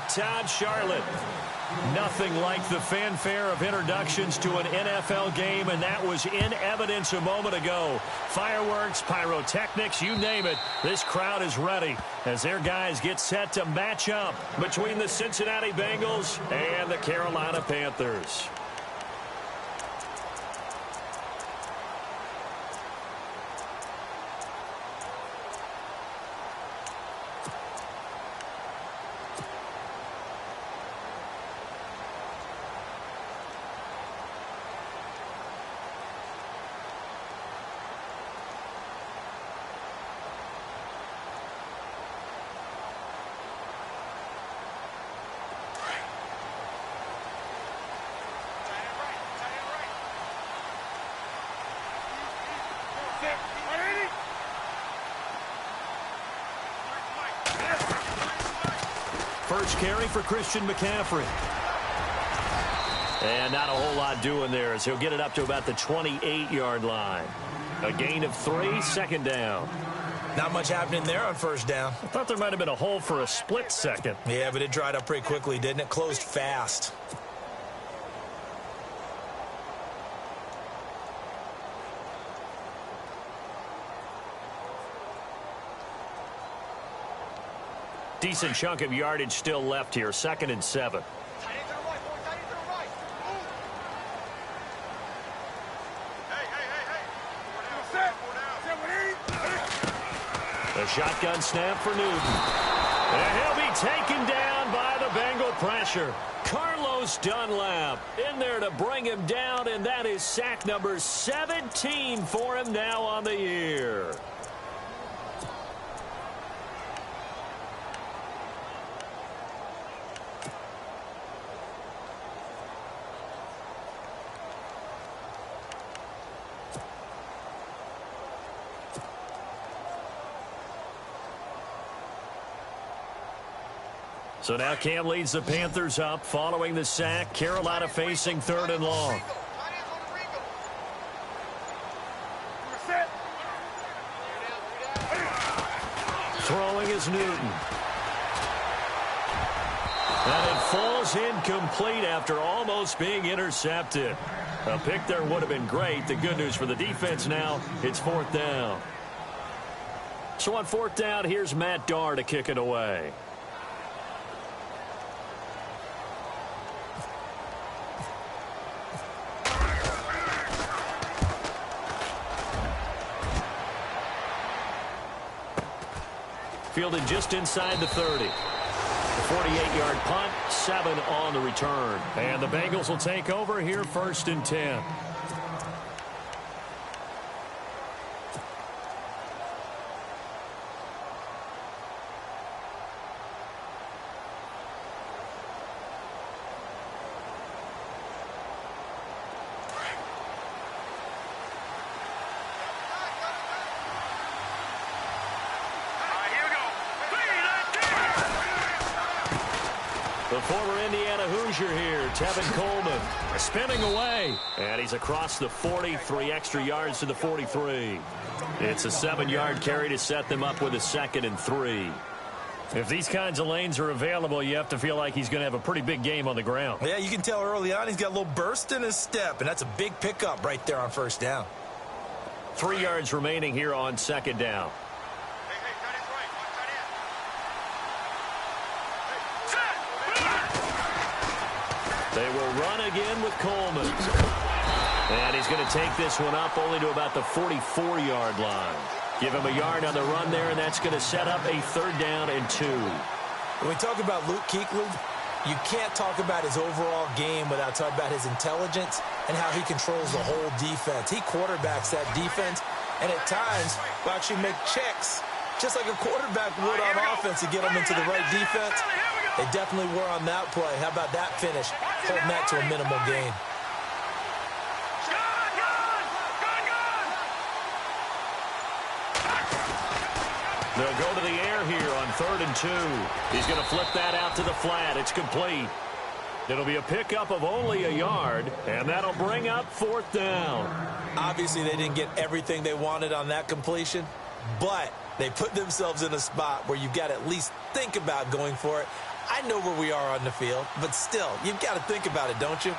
Todd Charlotte. Nothing like the fanfare of introductions to an NFL game, and that was in evidence a moment ago. Fireworks, pyrotechnics, you name it. This crowd is ready as their guys get set to match up between the Cincinnati Bengals and the Carolina Panthers. First carry for Christian McCaffrey. And not a whole lot doing there as he'll get it up to about the 28-yard line. A gain of 3, second down. Not much happening there on first down. I thought there might have been a hole for a split second. Yeah, but it dried up pretty quickly, didn't it? Closed fast. Decent chunk of yardage still left here. 2nd and 7. A shotgun snap for Newton. And he'll be taken down by the Bengal pressure. Carlos Dunlap in there to bring him down, and that is sack number 17 for him now on the year. So now Cam leads the Panthers up following the sack. Carolina facing 3rd and long. Throwing is Newton. And it falls incomplete after almost being intercepted. A pick there would have been great. The good news for the defense now, it's 4th down. So on 4th down, here's Matt Darr to kick it away. Fielded just inside the 30. 48-yard punt, 7 on the return. And the Bengals will take over here 1st and 10. The former Indiana Hoosier here, Tevin Coleman, spinning away. And he's across the 40, 3 extra yards to the 43. It's a 7-yard carry to set them up with a 2nd and 3. If these kinds of lanes are available, you have to feel like he's going to have a pretty big game on the ground. Yeah, you can tell early on he's got a little burst in his step, and that's a big pickup right there on 1st down. 3 yards remaining here on 2nd down. They will run again with Coleman. And he's going to take this one up only to about the 44-yard line. Give him a yard on the run there, and that's going to set up a 3rd down and 2. When we talk about Luke Kuechly, you can't talk about his overall game without talking about his intelligence and how he controls the whole defense. He quarterbacks that defense, and at times will actually make checks, just like a quarterback would on offense to get them into the right defense. They definitely were on that play. How about that finish? Holding that to a minimal gain. They'll go to the air here on 3rd and 2. He's going to flip that out to the flat. It's complete. It'll be a pickup of only a yard, and that'll bring up 4th down. Obviously, they didn't get everything they wanted on that completion, but they put themselves in a spot where you've got to at least think about going for it. I know where we are on the field, but still, you've got to think about it, don't you?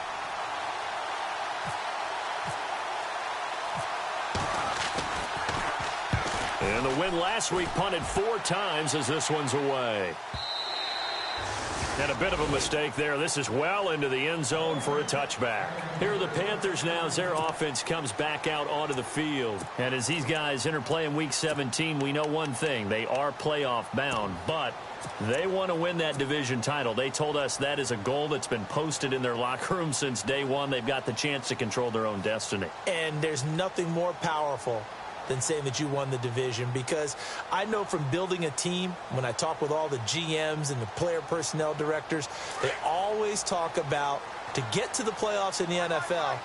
And the win last week punted 4 times as this one's away. And a bit of a mistake there. This is well into the end zone for a touchback. Here are the Panthers now as their offense comes back out onto the field. And as these guys interplay in Week 17, we know one thing. They are playoff bound, but they want to win that division title. They told us that is a goal that's been posted in their locker room since day one. They've got the chance to control their own destiny. And there's nothing more powerful than saying that you won the division, because I know from building a team, when I talk with all the GMs and the player personnel directors, they always talk about, to get to the playoffs in the NFL,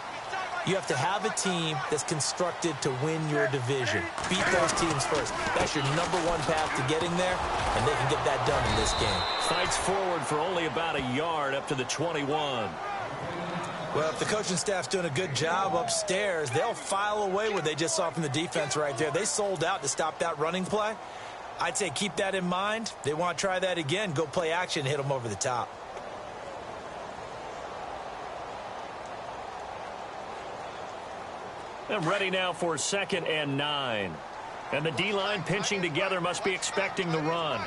you have to have a team that's constructed to win your division. Beat those teams first. That's your #1 path to getting there, and they can get that done in this game. Fights forward for only about a yard up to the 21. Well, if the coaching staff's doing a good job upstairs, they'll file away what they just saw from the defense right there. They sold out to stop that running play. I'd say keep that in mind. They want to try that again. Go play action, hit them over the top. And ready now for 2nd and 9. And the D-line pinching together must be expecting the run.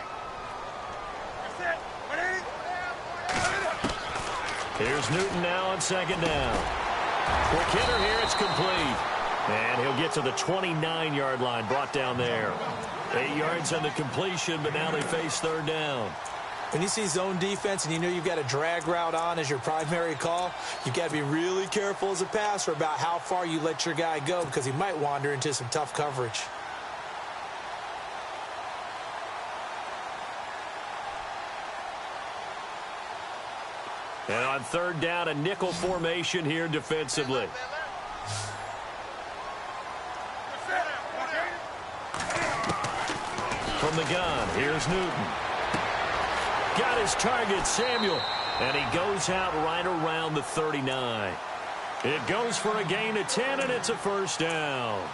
Here's Newton now on 2nd down. Quick hitter here, it's complete. And he'll get to the 29-yard line, brought down there. 8 yards on the completion, but now they face 3rd down. When you see zone defense and you know you've got a drag route on as your primary call, you've got to be really careful as a passer about how far you let your guy go, because he might wander into some tough coverage. And on 3rd down, a nickel formation here defensively. From the gun, here's Newton. Got his target, Samuel. And he goes out right around the 39. It goes for a gain of 10, and it's a 1st down.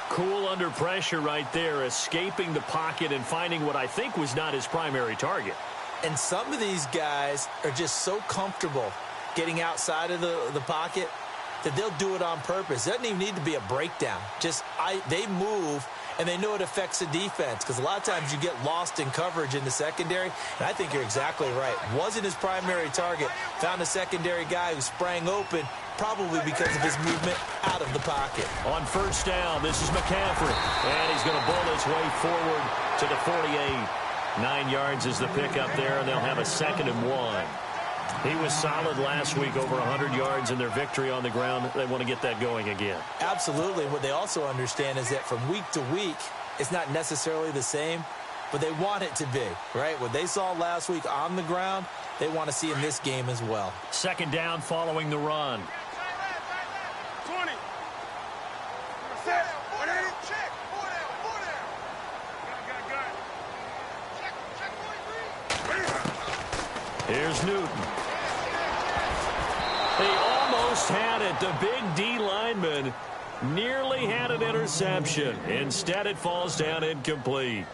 Cool under pressure right there, escaping the pocket and finding what I think was not his primary target. And some of these guys are just so comfortable getting outside of the pocket that they'll do it on purpose. It doesn't even need to be a breakdown. They move, and they know it affects the defense, because a lot of times you get lost in coverage in the secondary, and I think you're exactly right. Wasn't his primary target. Found a secondary guy who sprang open, probably because of his movement out of the pocket. On 1st down, this is McCaffrey, and he's going to bull his way forward to the 48. 9 yards is the pickup there, and they'll have a 2nd and 1. He was solid last week, over 100 yards in their victory on the ground. They want to get that going again. Absolutely. What they also understand is that from week to week, it's not necessarily the same, but they want it to be, right? What they saw last week on the ground, they want to see in this game as well. 2nd down following the run. 20. Check. Here's Newton. He almost had it. The big D lineman nearly had an interception. Instead, it falls down incomplete.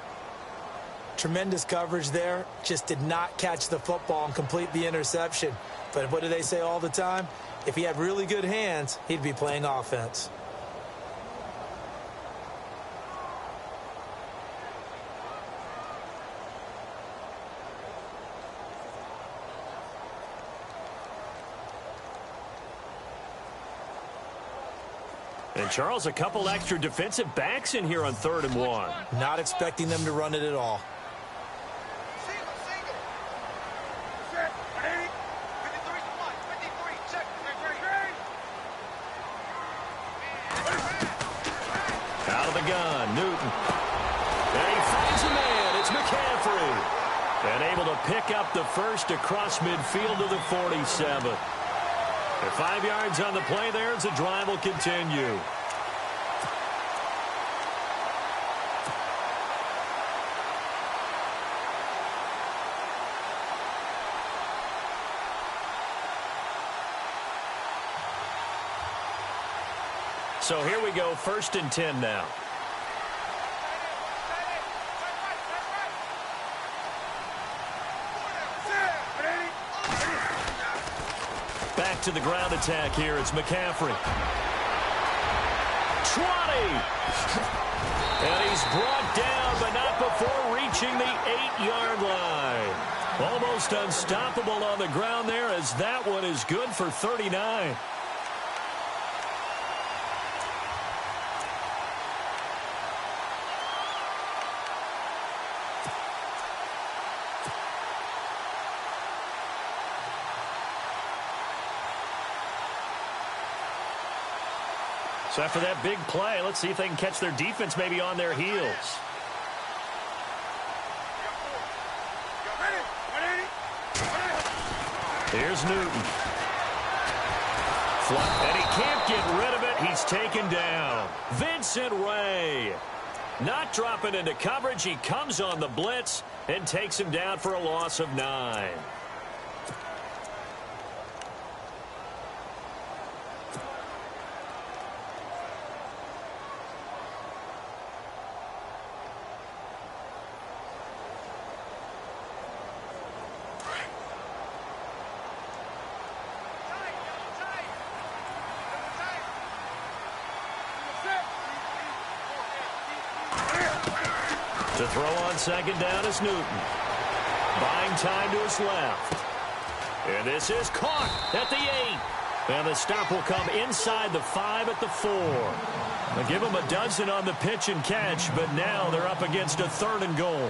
Tremendous coverage there. Just did not catch the football and complete the interception. But what do they say all the time? If he had really good hands, he'd be playing offense. And, Charles, a couple extra defensive backs in here on 3rd and 1. Not expecting them to run it at all. Out of the gun, Newton. And he finds a man. It's McCaffrey. And able to pick up the first across midfield to the 47. 5 yards on the play there as the drive will continue. So here we go, 1st and 10 now. Back to the ground attack here. It's McCaffrey. 20. And he's brought down, but not before reaching the 8-yard line. Almost unstoppable on the ground there, as that one is good for 39. So after that big play, let's see if they can catch their defense maybe on their heels. Here's Newton. And he can't get rid of it. He's taken down. Vincent Ray. Not dropping into coverage. He comes on the blitz and takes him down for a loss of 9. To throw on second down is Newton. Buying time to his left. And this is caught at the 8. And the stop will come inside the 5 at the 4. They'll give him a dozen on the pitch and catch, but now they're up against a 3rd and goal.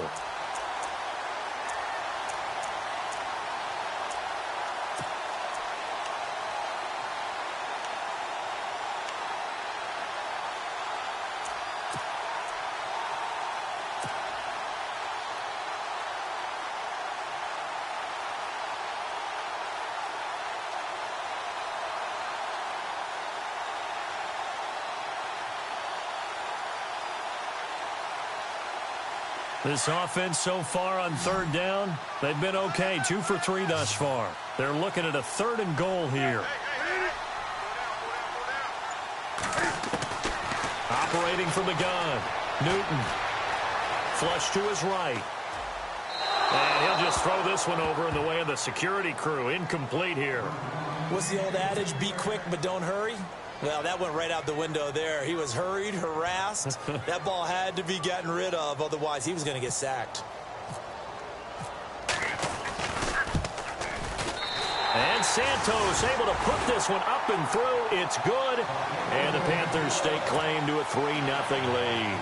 This offense so far on 3rd down, they've been okay. 2 for 3 thus far. They're looking at a 3rd and goal here. Operating from the gun. Newton. Flush to his right. And he'll just throw this one over in the way of the security crew. Incomplete here. What's the old adage? Be quick, but don't hurry. Well, that went right out the window there. He was hurried, harassed. That ball had to be gotten rid of, otherwise he was going to get sacked. And Santos able to put this one up and through. It's good. And the Panthers stake claim to a 3-0 lead.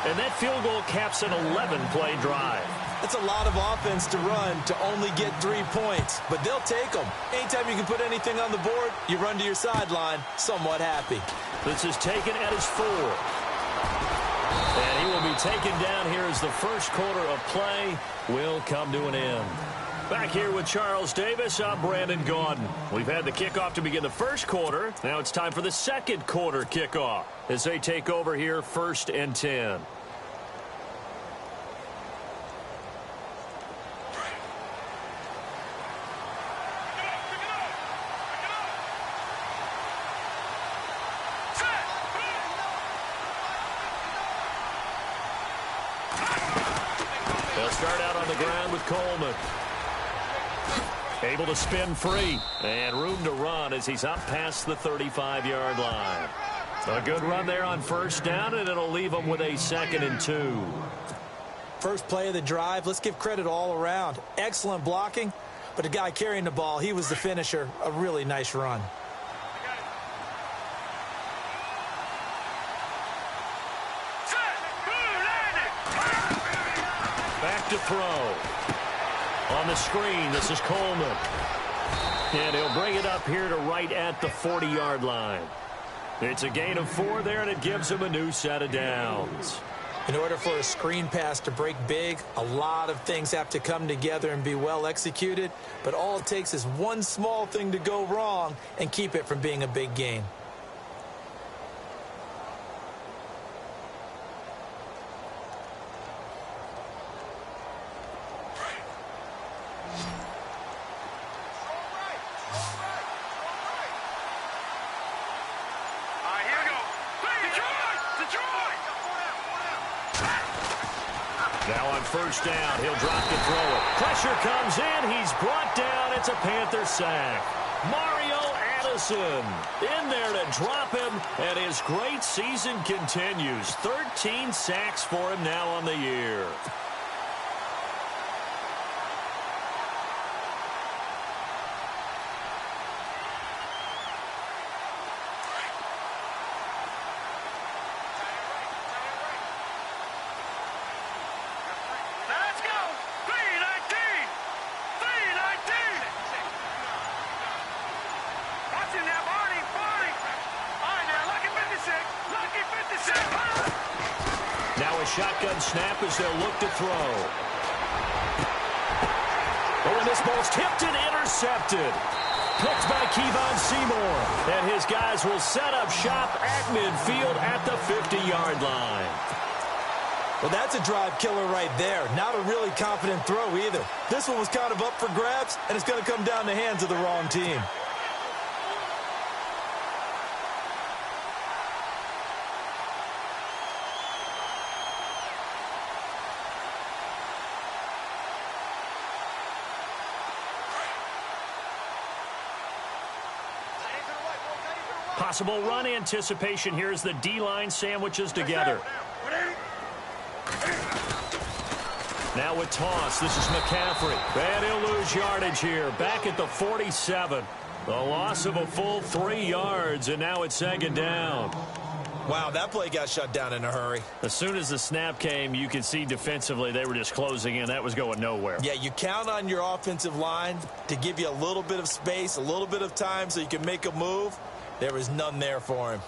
And that field goal caps an 11-play drive. It's a lot of offense to run to only get 3 points, but they'll take them. Anytime you can put anything on the board, you run to your sideline, somewhat happy. This is taken at his 4. And he will be taken down here as the first quarter of play will come to an end. Back here with Charles Davis, I'm Brandon Gaudin. We've had the kickoff to begin the first quarter. Now it's time for the second quarter kickoff as they take over here 1st and 10. Start out on the ground with Coleman. Able to spin free. And room to run as he's up past the 35-yard line. A good run there on 1st down, and it'll leave him with a 2nd and 2. First play of the drive, let's give credit all around. Excellent blocking, but the guy carrying the ball, he was the finisher. A really nice run. To throw. On the screen, this is Coleman. And he'll bring it up here to right at the 40-yard line. It's a gain of 4 there, and it gives him a new set of downs. In order for a screen pass to break big, a lot of things have to come together and be well executed. But all it takes is one small thing to go wrong and keep it from being a big gain. Now on 1st down, he'll drop to throw it. Pressure comes in. He's brought down. It's a Panther sack. Mario Addison in there to drop him, and his great season continues. 13 sacks for him now on the year. Now a shotgun snap as they'll look to throw. Oh, and this ball's tipped and intercepted. Picked by Kevon Seymour. And his guys will set up shop at midfield at the 50-yard line. Well, that's a drive killer right there. Not a really confident throw either. This one was kind of up for grabs, and it's going to come down the hands of the wrong team. Possible run anticipation here as the D-line sandwiches together. Now with toss, this is McCaffrey. And he'll lose yardage here. Back at the 47. The loss of a full 3 yards, and now it's second down. Wow, that play got shut down in a hurry. As soon as the snap came, you could see defensively they were just closing in. That was going nowhere. Yeah, you count on your offensive line to give you a little bit of space, a little bit of time so you can make a move. There was none there for him.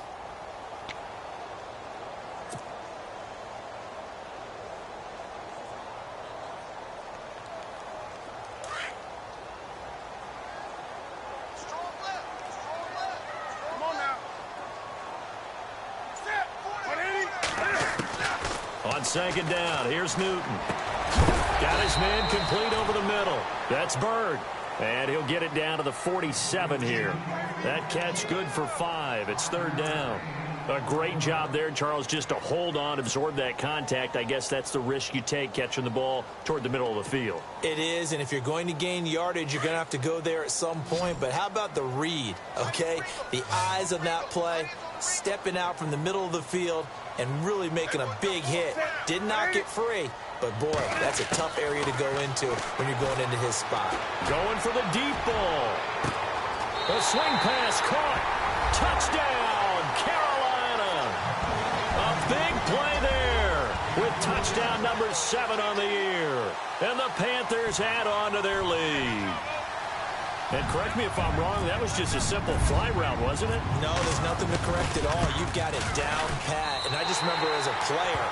On second down, here's Newton. Got his man complete over the middle. That's Bird. And he'll get it down to the 47 here. That catch good for 5. It's third down. A great job there, Charles, just to hold on, absorb that contact. I guess that's the risk you take catching the ball toward the middle of the field. It is, and if you're going to gain yardage, you're going to have to go there at some point. But how about the read, okay? The eyes on that play, stepping out from the middle of the field and really making a big hit. Did not get free. But, boy, that's a tough area to go into when you're going into his spot. Going for the deep ball. The swing pass caught. Touchdown, Carolina. A big play there with touchdown number 7 on the year. And the Panthers add on to their lead. And correct me if I'm wrong, that was just a simple fly route, wasn't it? No, there's nothing to correct at all. You've got it down pat. And I just remember as a player,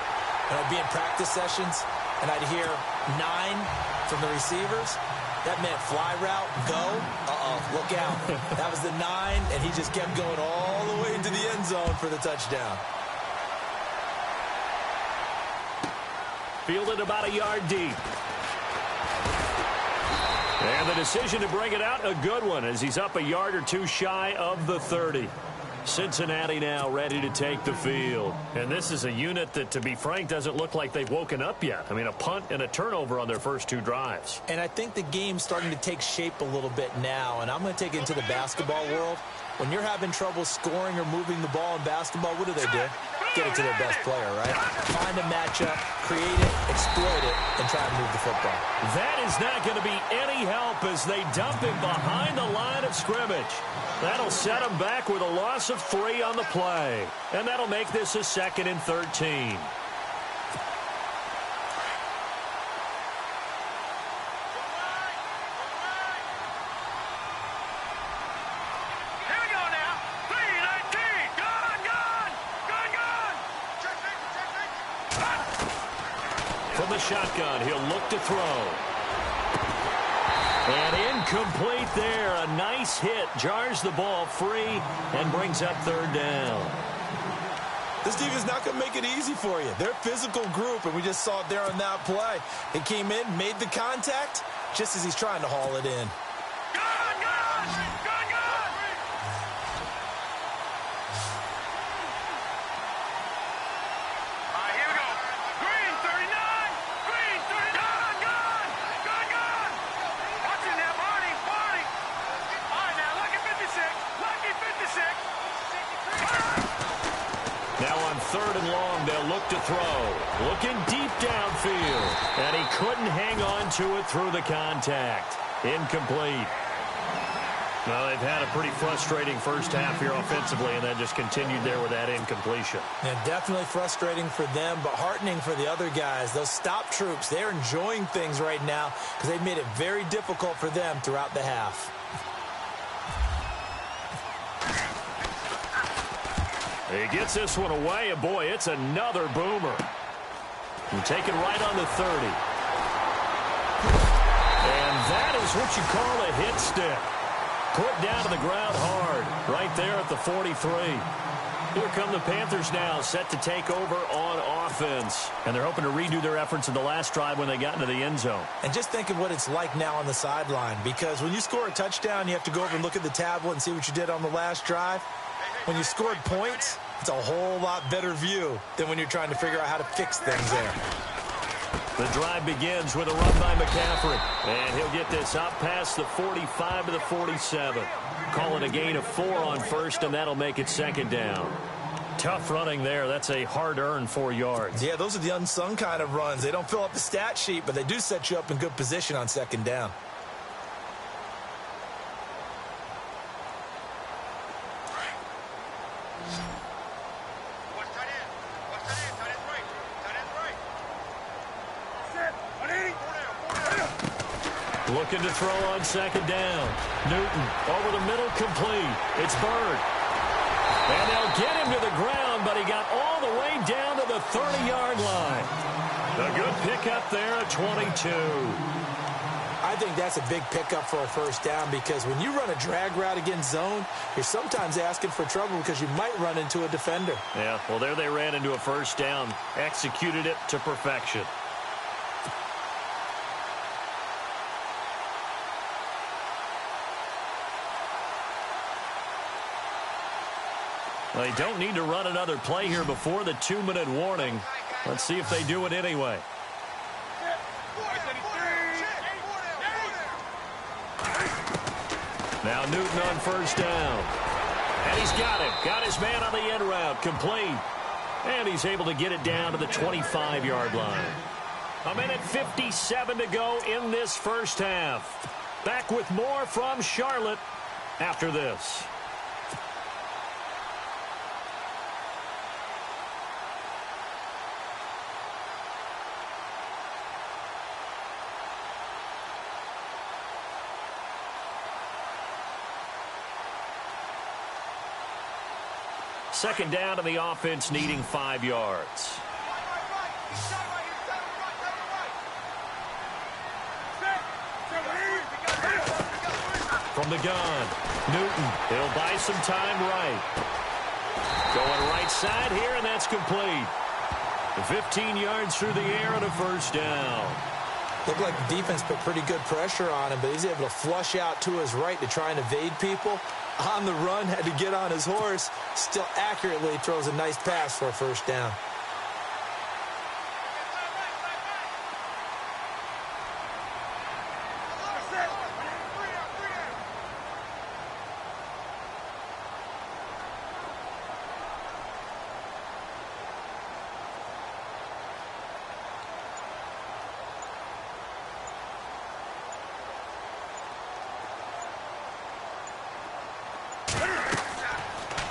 when I'd be in practice sessions, and I'd hear 9 from the receivers. That meant fly route, go. Look out. That was the 9, and he just kept going all the way into the end zone for the touchdown. Fielded about a yard deep. And the decision to bring it out, a good one, as he's up a yard or 2 shy of the 30. Cincinnati now ready to take the field. And this is a unit that, to be frank, doesn't look like they've woken up yet. I mean, a punt and a turnover on their first 2 drives. And I think the game's starting to take shape a little bit now. And I'm going to take it into the basketball world. When you're having trouble scoring or moving the ball in basketball, what do? Get it to their best player, right? Find a matchup, create it, exploit it, and try to move the football. That is not going to be any help as they dump him behind the line of scrimmage. That'll set him back with a loss of 3 on the play. And that'll make this a 2nd and 13. From the shotgun, he'll look to throw. And incomplete there. A nice hit. Jars the ball free and brings up third down. This team is not going to make it easy for you. They're a physical group, and we just saw it there on that play. He came in, made the contact, just as he's trying to haul it in. 3rd and long. They'll look to throw. Looking deep downfield. And he couldn't hang on to it through the contact. Incomplete. Well, they've had a pretty frustrating first half here offensively, and then just continued there with that incompletion. Yeah, definitely frustrating for them, but heartening for the other guys. Those stop troops, they're enjoying things right now because they've made it very difficult for them throughout the half. He gets this one away, and boy, it's another boomer. And taken right on the 30. And that is what you call a hit stick. Put down to the ground hard, right there at the 43. Here come the Panthers now, set to take over on offense. And they're hoping to redo their efforts in the last drive when they got into the end zone. And just think of what it's like now on the sideline, because when you score a touchdown, you have to go over and look at the tablet and see what you did on the last drive. When you scored points, it's a whole lot better view than when you're trying to figure out how to fix things there. The drive begins with a run by McCaffrey. And he'll get this up past the 45 to the 47. Call it a gain of 4 on first, and that'll make it 2nd down. Tough running there. That's a hard-earned 4 yards. Yeah, those are the unsung kind of runs. They don't fill up the stat sheet, but they do set you up in good position on 2nd down. Looking to throw on 2nd down. Newton over the middle, complete. It's Bird. And they'll get him to the ground, but he got all the way down to the 30-yard line. A good pickup there at 22. I think that's a big pickup for a 1st down, because when you run a drag route against zone, you're sometimes asking for trouble because you might run into a defender. Yeah, well, there they ran into a 1st down. Executed it to perfection. They don't need to run another play here before the 2-minute warning. Let's see if they do it anyway. Now Newton on 1st down. And he's got him. Got his man on the end route. Complete. And he's able to get it down to the 25-yard line. 1:57 to go in this first half. Back with more from Charlotte after this. Second down to the offense, needing 5 yards. From the gun, Newton. He'll buy some time right. Going right side here, and that's complete. 15 yards through the air and a 1st down. Looked like the defense put pretty good pressure on him, but he's able to flush out to his right to try and evade people. On the run, had to get on his horse. Still accurately throws a nice pass for a 1st down.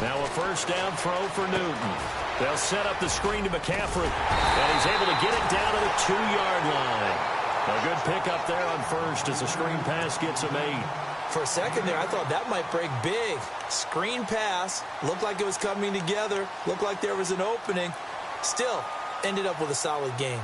Now a 1st down throw for Newton. They'll set up the screen to McCaffrey. And he's able to get it down to the 2-yard line. A good pickup there on 1st as the screen pass gets him 8. For a second there, I thought that might break big. Screen pass. Looked like it was coming together. Looked like there was an opening. Still, ended up with a solid game.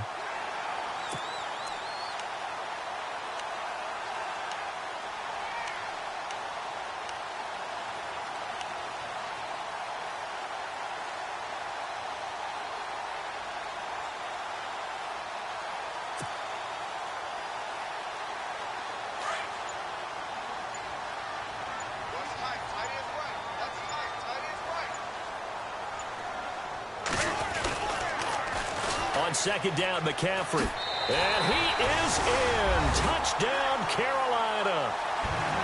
On 2nd down, McCaffrey. And he is in. Touchdown, Carolina.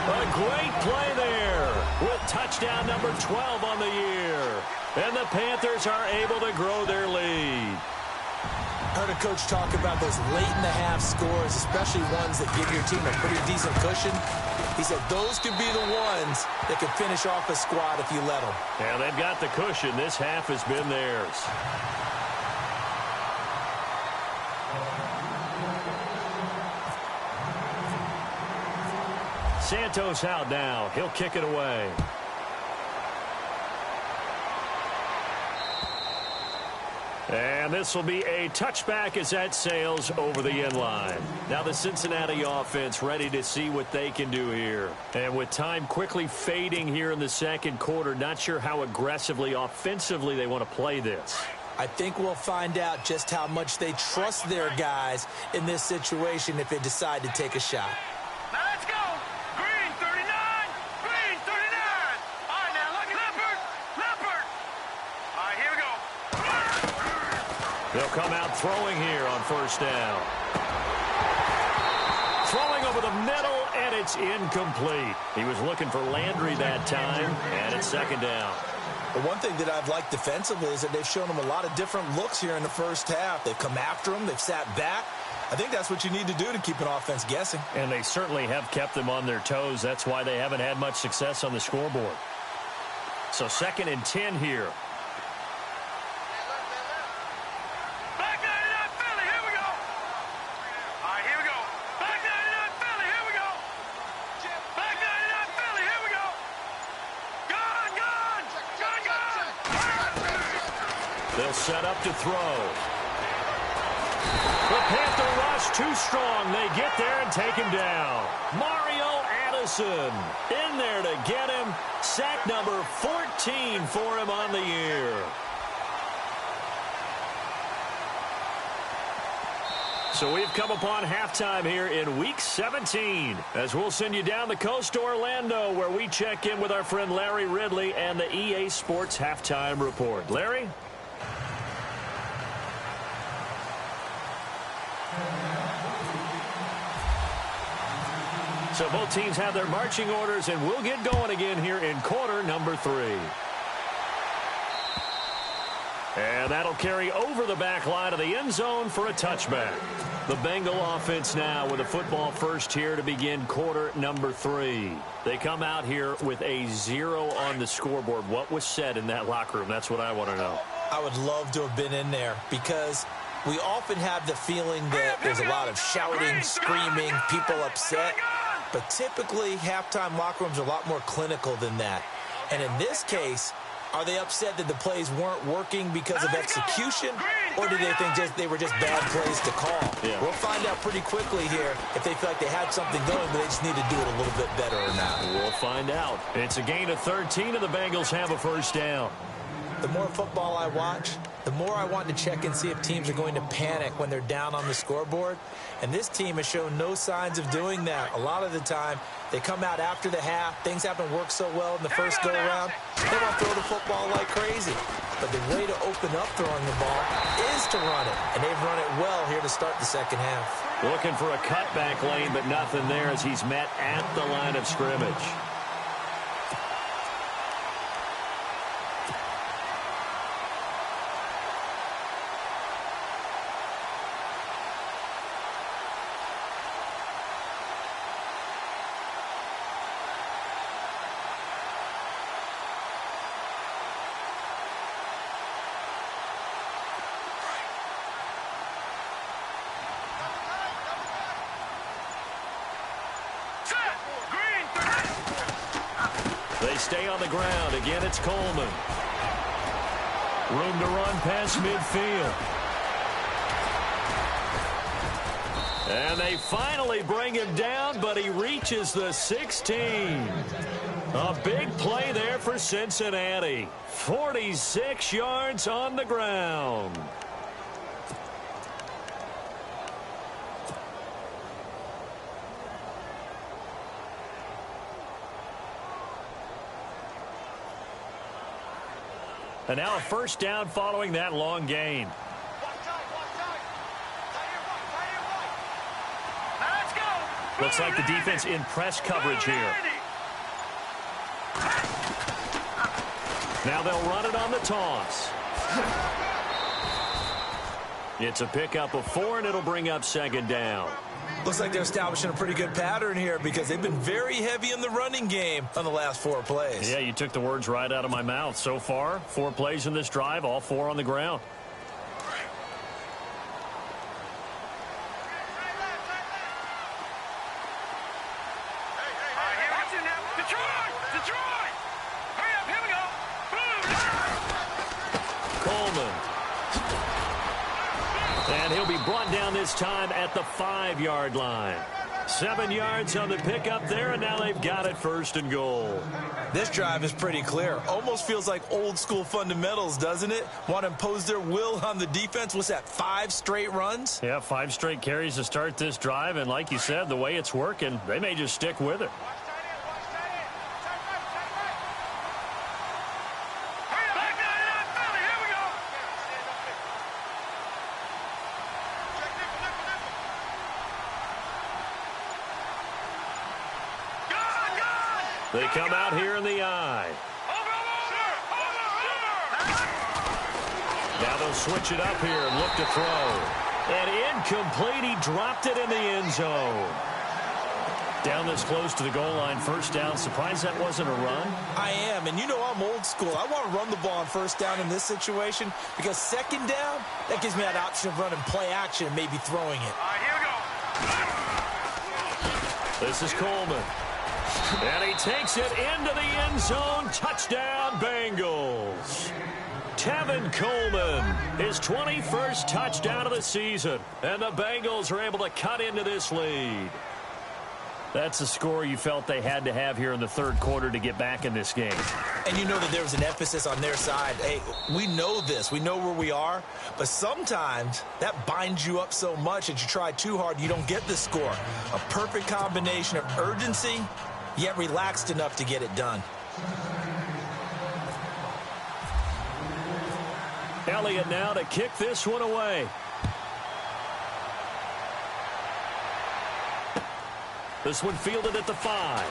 A great play there with touchdown number 12 on the year. And the Panthers are able to grow their lead. Heard a coach talk about those late-in-the-half scores, especially ones that give your team a pretty decent cushion. He said those could be the ones that could finish off a squad if you let them. Yeah, they've got the cushion. This half has been theirs. Santos out now. He'll kick it away. And this will be a touchback as that sails over the end line. Now the Cincinnati offense ready to see what they can do here. And with time quickly fading here in the second quarter, not sure how aggressively, offensively they want to play this. I think we'll find out just how much they trust their guys in this situation if they decide to take a shot. Now let's go. Green 39. Green 39. All right, now look at Leopard. Leopard. All right, here we go. They'll come out throwing here on first down. Throwing over the middle, and it's incomplete. He was looking for Landry that time, and it's second down. The one thing that I've liked defensively is that they've shown them a lot of different looks here in the first half. They've come after them. They've sat back. I think that's what you need to do to keep an offense guessing. And they certainly have kept them on their toes. That's why they haven't had much success on the scoreboard. So 2nd and 10 here. Back 99 Philly, here we go. All right, here we go. Back 99 Philly, here we go. Back 99 Philly, here we go. Gun, gun, gun, gun. They'll set up to throw. The Panther rush too strong. They get there and take him down. Mario Addison in there to get him. Sack number 14 for him on the year. So we've come upon halftime here in Week 17 as we'll send you down the coast to Orlando where we check in with our friend Larry Ridley and the EA Sports Halftime Report. Larry? So both teams have their marching orders, and we'll get going again here in quarter number 3. And that'll carry over the back line of the end zone for a touchback. The Bengal offense now with a football first here to begin quarter number 3. They come out here with a 0 on the scoreboard. What was said in that locker room? That's what I want to know. I would love to have been in there because we often have the feeling that there's a lot of shouting, screaming, people upset. But typically, halftime locker rooms are a lot more clinical than that. And in this case, are they upset that the plays weren't working because of execution? Or do they think they were just bad plays to call? Yeah. We'll find out pretty quickly here if they feel like they had something going, but they just need to do it a little bit better or not. We'll find out. It's a gain of 13, and the Bengals have a first down. The more football I watch, the more I want to check and see if teams are going to panic when they're down on the scoreboard. And this team has shown no signs of doing that. A lot of the time, they come out after the half. Things haven't worked so well in the first go-around. They want to throw the football like crazy. But the way to open up throwing the ball is to run it. And they've run it well here to start the second half. Looking for a cutback lane, but nothing there as he's met at the line of scrimmage. They stay on the ground. Again, it's Coleman. Room to run past midfield. And they finally bring him down, but he reaches the 16. A big play there for Cincinnati. 46 yards on the ground. And now a first down following that long gain. Looks like the defense in press coverage here. Now they'll run it on the toss. It's a pickup of 4, and it'll bring up second down. Looks like they're establishing a pretty good pattern here because they've been very heavy in the running game on the last 4 plays. Yeah, you took the words right out of my mouth. So far, 4 plays in this drive, all 4 on the ground. And he'll be brought down this time at the 5-yard line. 7 yards on the pickup there, and now they've got it 1st and goal. This drive is pretty clear. Almost feels like old school fundamentals, doesn't it? Want to impose their will on the defense. What's that, 5 straight runs? Yeah, 5 straight carries to start this drive, and like you said, the way it's working, they may just stick with it. They come out here in the eye. Now they'll switch it up here and look to throw. And incomplete. He dropped it in the end zone. Down this close to the goal line, 1st down. Surprised that wasn't a run? I am, and you know I'm old school. I want to run the ball on 1st down in this situation because 2nd down, that gives me that option of running play action and maybe throwing it. All right, here we go. This is Coleman. And he takes it into the end zone. Touchdown, Bengals. Tevin Coleman, his 21st touchdown of the season. And the Bengals are able to cut into this lead. That's a score you felt they had to have here in the 3rd quarter to get back in this game. And you know that there was an emphasis on their side. Hey, we know this. We know where we are. But sometimes that binds you up so much that you try too hard, you don't get the score. A perfect combination of urgency, yet relaxed enough to get it done. Elliott now to kick this one away. This one fielded at the 5.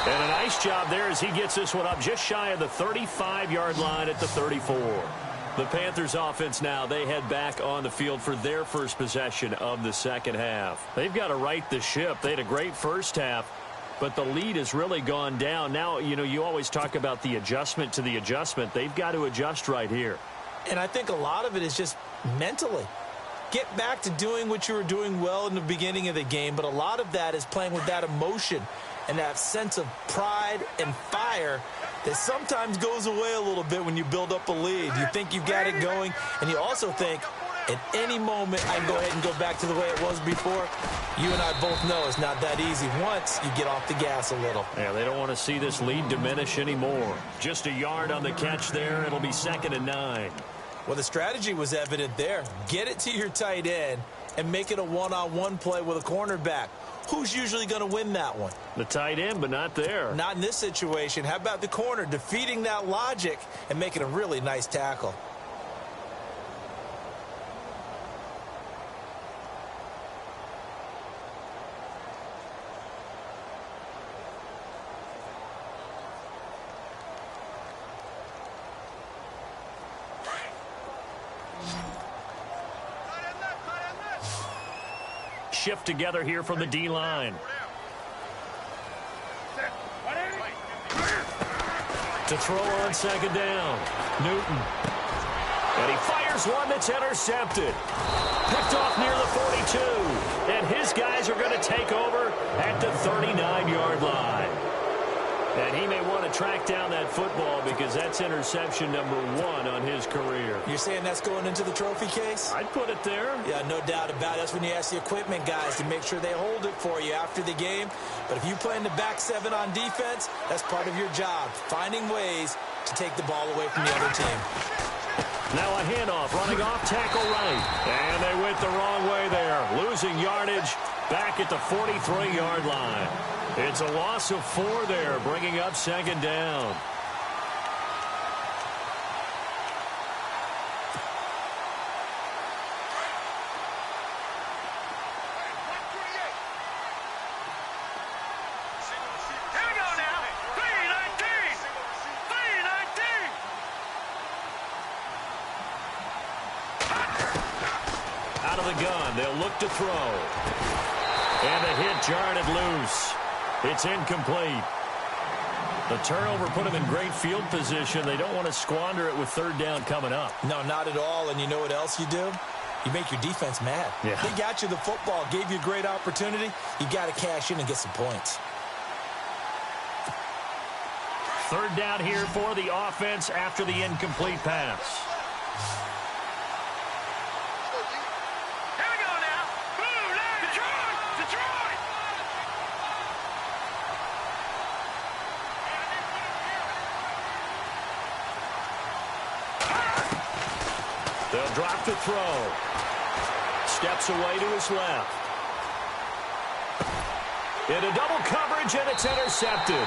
And a nice job there as he gets this one up just shy of the 35-yard line at the 34. The Panthers offense now, they head back on the field for their first possession of the 2nd half. They've got to right the ship. They had a great 1st half, but the lead has really gone down. Now, you know, you always talk about the adjustment to the adjustment. They've got to adjust right here. And I think a lot of it is just mentally. Get back to doing what you were doing well in the beginning of the game, but a lot of that is playing with that emotion and that sense of pride and fire that sometimes goes away a little bit when you build up a lead. You think you've got it going, and you also think at any moment I can go ahead and go back to the way it was before. You and I both know it's not that easy once you get off the gas a little. Yeah, they don't want to see this lead diminish anymore. Just a yard on the catch there. It'll be 2nd and 9. Well, the strategy was evident there. Get it to your tight end and make it a one-on-one play with a cornerback. Who's usually going to win that one? The tight end, but not there. Not in this situation. How about the corner defeating that logic and making a really nice tackle? Shift together here from the D-line. To throw on 2nd down. Newton. And he fires one that's intercepted. Picked off near the 42. And his guys are going to take over at the 39-yard line. And he may want to track down that football because that's interception number 1 on his career. You're saying that's going into the trophy case? I'd put it there. Yeah, no doubt about it. That's when you ask the equipment guys to make sure they hold it for you after the game. But if you play in the back 7 on defense, that's part of your job, finding ways to take the ball away from the other team. Now a handoff, running off, tackle right. And they went the wrong way there, losing yardage back at the 43-yard line. It's a loss of 4 there, bringing up 2nd down. Here we go now. gun. They'll look to throw. And the hit jarred it loose. It's incomplete. The turnover put them in great field position. They don't want to squander it with third down coming up. No, not at all. And you know what else you do? You make your defense mad. Yeah. They got you the football, gave you a great opportunity. You got to cash in and get some points. Third down here for the offense after the incomplete pass. Here we go now. Boom, now Detroit! Detroit! They'll drop to throw. Steps away to his left. Into double coverage, and it's intercepted.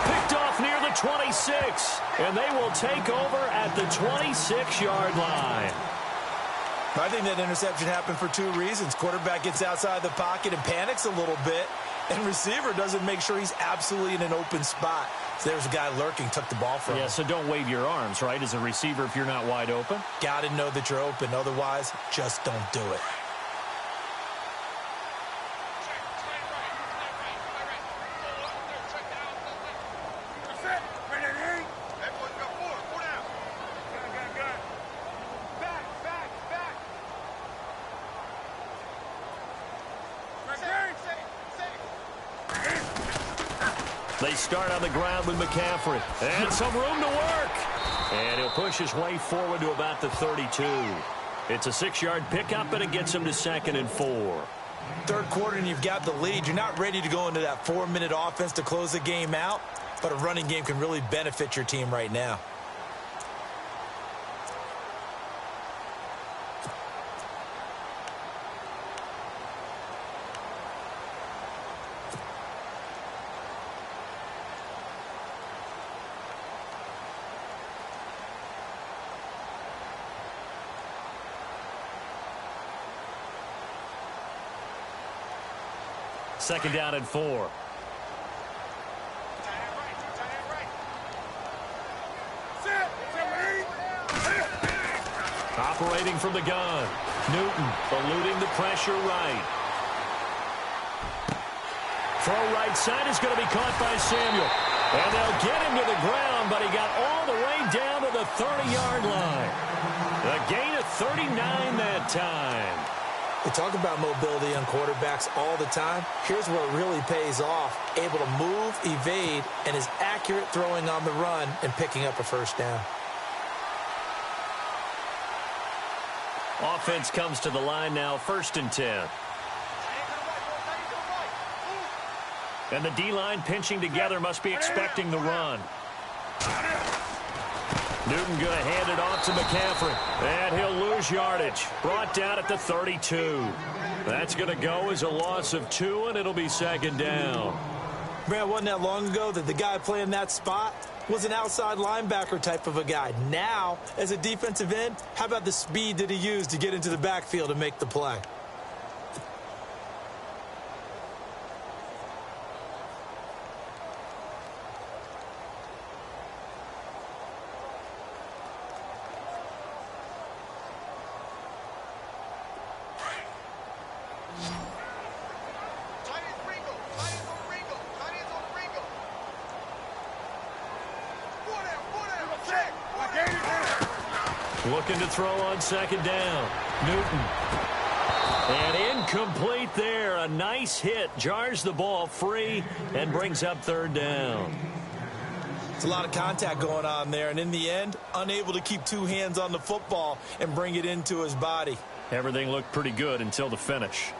Picked off near the 26, and they will take over at the 26-yard line. I think that interception happened for two reasons. Quarterback gets outside the pocket and panics a little bit, and receiver doesn't make sure he's absolutely in an open spot. So there's a guy lurking, took the ball from him. Yeah, so don't wave your arms, right, as a receiver if you're not wide open. Got to know that you're open. Otherwise, just don't do it. They start on the ground with McCaffrey. And some room to work. And he'll push his way forward to about the 32. It's a 6-yard pickup, and it gets him to 2nd and 4. Third quarter, and you've got the lead. You're not ready to go into that 4-minute offense to close the game out, but a running game can really benefit your team right now. Second down and 4. Operating from the gun. Newton eluding the pressure right. Throw right side is going to be caught by Samuel. And they'll get him to the ground, but he got all the way down to the 30-yard line. A gain of 39 that time. We talk about mobility on quarterbacks all the time. Here's where it really pays off. Able to move, evade, and is accurate throwing on the run and picking up a first down. Offense comes to the line now, 1st and 10. And the D-line pinching together must be expecting the run. Newton going to hand it off to McCaffrey. And he'll lose yardage. Brought down at the 32. That's going to go as a loss of 2, and it'll be 2nd down. Man, wasn't that long ago that the guy playing that spot was an outside linebacker type of a guy. Now, as a defensive end, how about the speed that he used to get into the backfield and make the play? Looking to throw on 2nd down. Newton. And incomplete there. A nice hit. Jars the ball free and brings up 3rd down. It's a lot of contact going on there, and in the end, unable to keep two hands on the football and bring it into his body. Everything looked pretty good until the finish.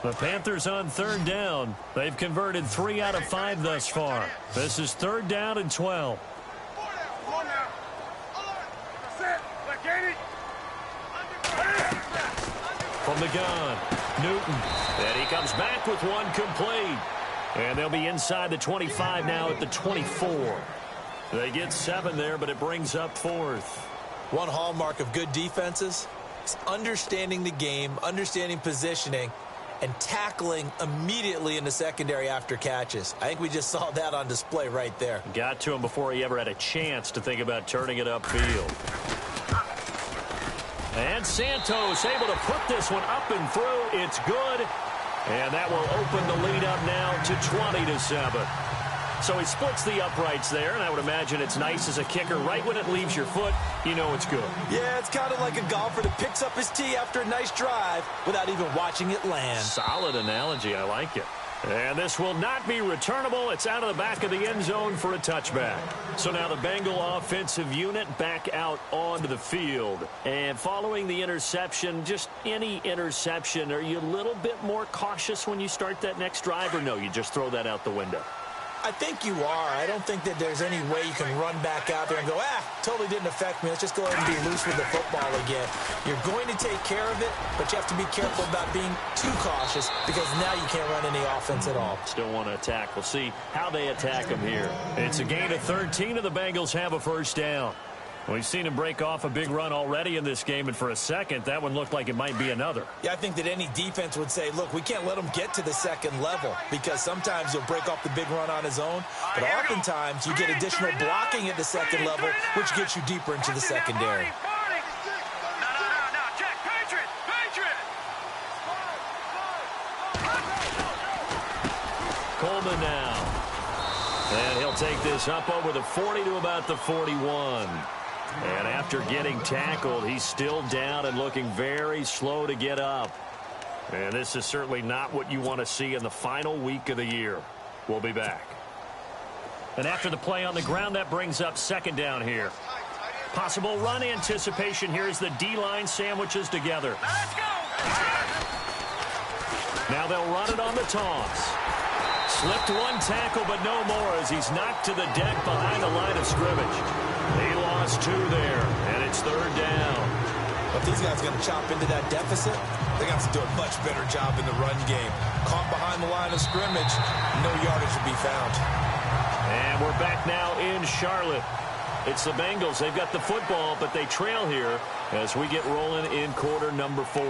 The Panthers on 3rd down. They've converted 3 out of 5 thus far. This is 3rd down and 12. From the gun, Newton. And he comes back with one complete. And they'll be inside the 25 now at the 24. They get 7 there, but it brings up 4th. One hallmark of good defenses is understanding the game, understanding positioning, and tackling immediately in the secondary after catches. I think we just saw that on display right there. Got to him before he ever had a chance to think about turning it upfield. And Santos able to put this one up and through. It's good. And that will open the lead up now to 20-7. So he splits the uprights there, and I would imagine it's nice as a kicker. Right when it leaves your foot, you know it's good. Yeah, it's kind of like a golfer that picks up his tee after a nice drive without even watching it land. Solid analogy. I like it. And this will not be returnable. It's out of the back of the end zone for a touchback. So now the Bengal offensive unit back out onto the field. And following the interception, just any interception, are you a little bit more cautious when you start that next drive, or no, you just throw that out the window? I think you are. I don't think that there's any way you can run back out there and go, totally didn't affect me. Let's just go ahead and be loose with the football again. You're going to take care of it, but you have to be careful about being too cautious because now you can't run any offense at all. Still want to attack. We'll see how they attack them here. It's a gain of 13, and the Bengals have a first down. We've seen him break off a big run already in this game, and for a second, that one looked like it might be another. Yeah, I think that any defense would say, look, we can't let him get to the second level because sometimes he'll break off the big run on his own, but oftentimes you get additional blocking at the second level, which gets you deeper into the secondary. Coleman now. And he'll take this up over the 40 to about the 41. And after getting tackled, he's still down and looking very slow to get up. And this is certainly not what you want to see in the final week of the year. We'll be back. And after the play on the ground, that brings up second down here. Possible run anticipation here as the D-line sandwiches together. Now they'll run it on the toss. Slipped one tackle, but no more as he's knocked to the deck behind the line of scrimmage. He lost two there, and it's third down. If these guys are going to chop into that deficit, they got to do a much better job in the run game. Caught behind the line of scrimmage, no yardage to be found. And we're back now in Charlotte. It's the Bengals. They've got the football, but they trail here as we get rolling in quarter number 4.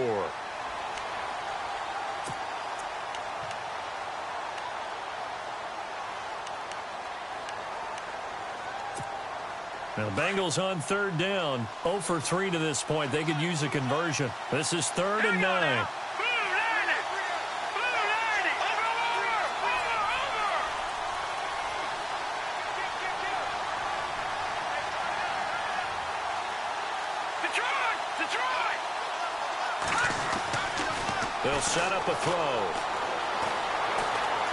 Now, the Bengals on third down, 0 for 3 to this point. They could use a conversion. This is 3rd and 9. They'll set up a throw.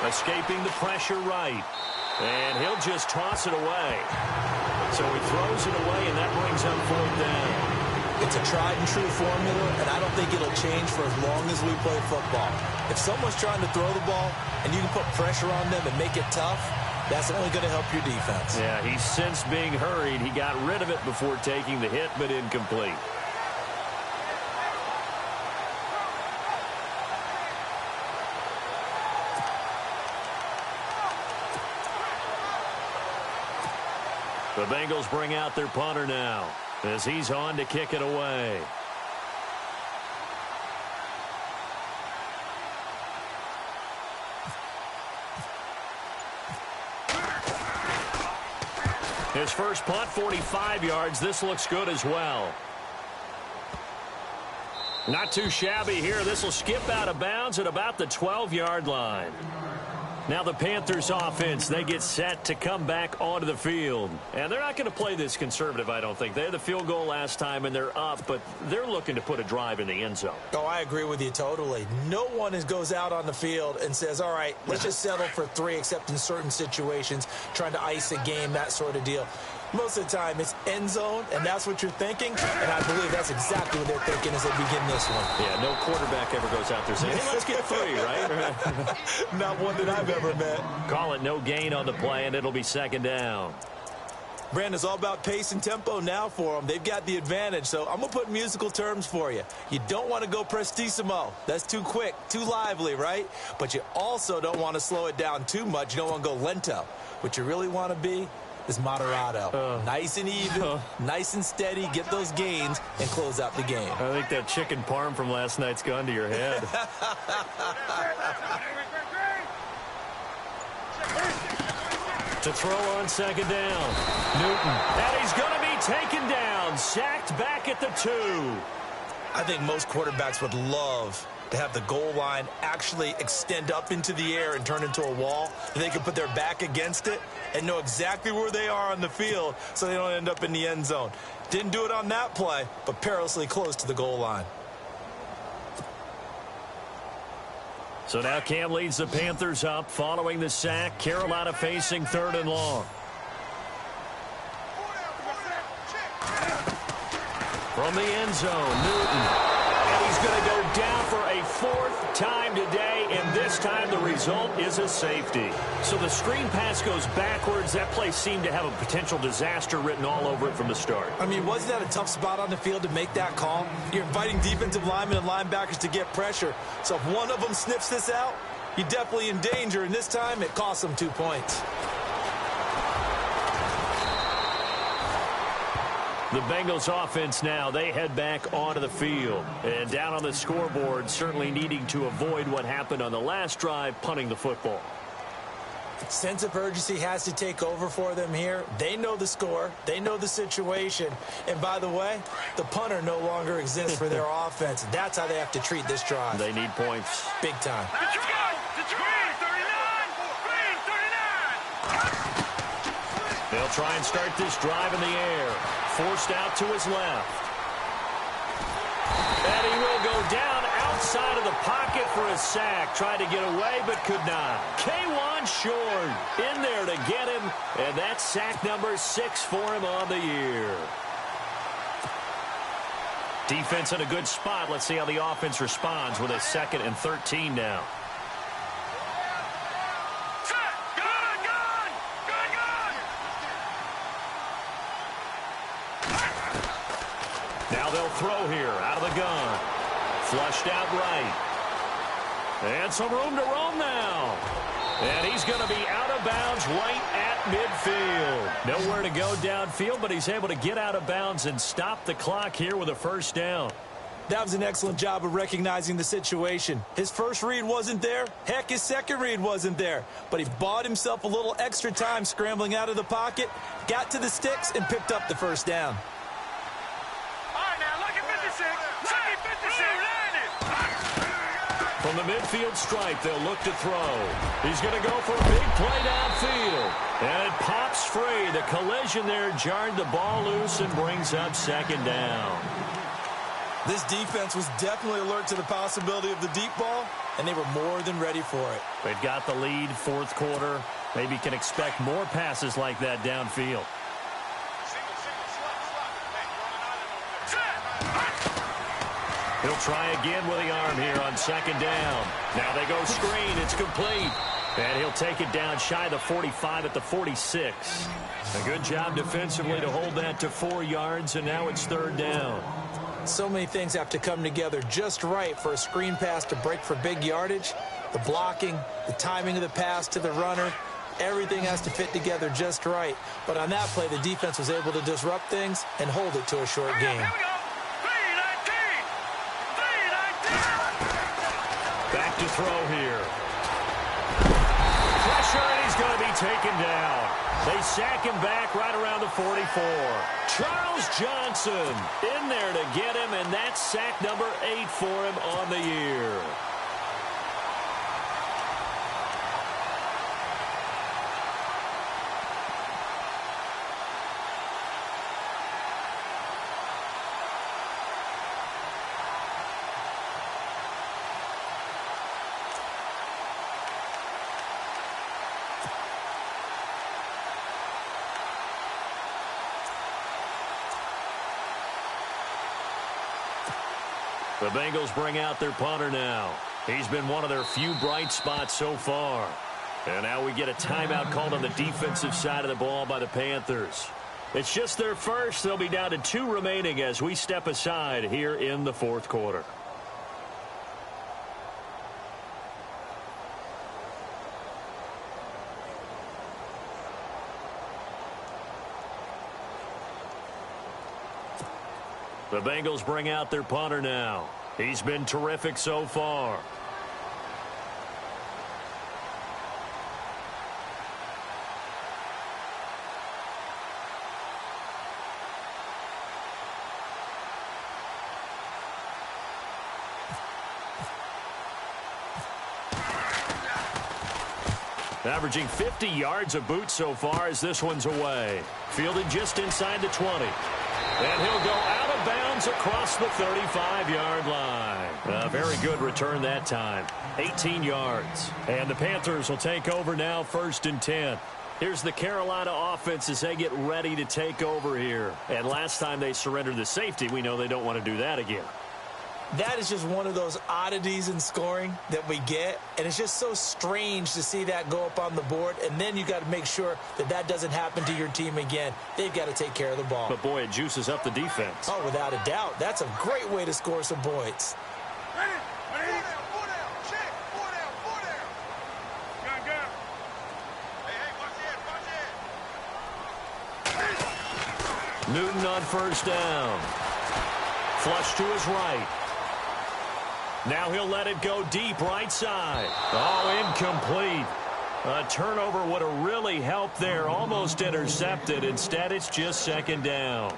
Escaping the pressure right. And he'll just toss it away. So he throws it away, and that brings up 4th down. It's a tried-and-true formula, and I don't think it'll change for as long as we play football. If someone's trying to throw the ball, and you can put pressure on them and make it tough, that's only going to help your defense. Yeah, he's since being hurried. He got rid of it before taking the hit, but incomplete. The Bengals bring out their punter now as he's on to kick it away. His first punt, 45 yards. This looks good as well. Not too shabby here. This will skip out of bounds at about the 12-yard line. Now the Panthers offense, they get set to come back onto the field. And they're not going to play this conservative, I don't think. They had the field goal last time, and they're up, but they're looking to put a drive in the end zone. Oh, I agree with you totally. No one goes out on the field and says, all right, let's just settle for 3, except in certain situations, trying to ice a game, that sort of deal. Most of the time, it's end zone, and that's what you're thinking, and I believe that's exactly what they're thinking as they begin this one. Yeah, no quarterback ever goes out there saying, hey, let's get 3, right? Not one that I've ever met. Call it no gain on the play, and it'll be second down. Brandon, it's all about pace and tempo now for them. They've got the advantage, so I'm going to put musical terms for you. You don't want to go prestissimo. That's too quick, too lively, right? But you also don't want to slow it down too much. You don't want to go lento. What you really want to be is Moderado. Nice and even, nice and steady, get those gains, and close out the game. I think that chicken parm from last night's gone to your head. To throw on second down. Newton. And he's going to be taken down. Sacked back at the 2. I think most quarterbacks would love to have the goal line actually extend up into the air and turn into a wall. They can put their back against it and know exactly where they are on the field so they don't end up in the end zone. Didn't do it on that play, but perilously close to the goal line. So now Cam leads the Panthers up following the sack. Carolina facing 3rd and long. From the end zone, Newton. And he's going to go down for a 4th time today, and this time the result is a safety. So the screen pass goes backwards. That play seemed to have a potential disaster written all over it from the start. I mean, wasn't that a tough spot on the field to make that call? You're inviting defensive linemen and linebackers to get pressure. So if one of them sniffs this out, you're definitely in danger, and this time it costs them 2 points. The Bengals offense now, they head back onto the field. And down on the scoreboard, certainly needing to avoid what happened on the last drive, punting the football. Sense of urgency has to take over for them here. They know the score. They know the situation. And by the way, the punter no longer exists for their offense. That's how they have to treat this drive. They need points. Big time. Let's go! It's green, 39! Green, 39! They'll try and start this drive in the air. Forced out to his left. And he will go down outside of the pocket for a sack. Tried to get away, but could not. K1 short in there to get him. And that's sack number 6 for him on the year. Defense in a good spot. Let's see how the offense responds with a 2nd and 13 now. Now they'll throw here out of the gun. Flushed out right. And some room to roam now. And he's going to be out of bounds right at midfield. Nowhere to go downfield, but he's able to get out of bounds and stop the clock here with a 1st down. That was an excellent job of recognizing the situation. His first read wasn't there. Heck, his second read wasn't there. But he bought himself a little extra time scrambling out of the pocket, got to the sticks, and picked up the 1st down. From the midfield stripe, they'll look to throw. He's going to go for a big play downfield. And it pops free. The collision there jarred the ball loose and brings up 2nd down. This defense was definitely alert to the possibility of the deep ball, and they were more than ready for it. They've got the lead, 4th quarter. Maybe can expect more passes like that downfield. He'll try again with the arm here on 2nd down. Now they go screen. It's complete. And he'll take it down shy of the 45 at the 46. A good job defensively to hold that to 4 yards, and now it's 3rd down. So many things have to come together just right for a screen pass to break for big yardage. The blocking, the timing of the pass to the runner, everything has to fit together just right. But on that play, the defense was able to disrupt things and hold it to a short game. Back to throw here. Pressure, and he's going to be taken down. They sack him back right around the 44. Charles Johnson in there to get him, and that's sack number 8 for him on the year. The Bengals bring out their punter now. He's been one of their few bright spots so far. And now we get a timeout called on the defensive side of the ball by the Panthers. It's just their first. They'll be down to 2 remaining as we step aside here in the 4th quarter. The Bengals bring out their punter now. He's been terrific so far. Averaging 50 yards a boot so far as this one's away. Fielded just inside the 20. And he'll go out of bounds across the 35-yard line. A very good return that time. 18 yards. And the Panthers will take over now, 1st and 10. Here's the Carolina offense as they get ready to take over here. And last time they surrendered the safety, we know they don't want to do that again. That is just one of those oddities in scoring that we get, and it's just so strange to see that go up on the board, and then you got to make sure that that doesn't happen to your team again. They've got to take care of the ball. But, boy, it juices up the defense. Oh, without a doubt. That's a great way to score some points. Newton on 1st down. Flush to his right. Now he'll let it go deep right side. Oh, incomplete. A turnover would have really helped there. Almost intercepted. Instead, it's just 2nd down.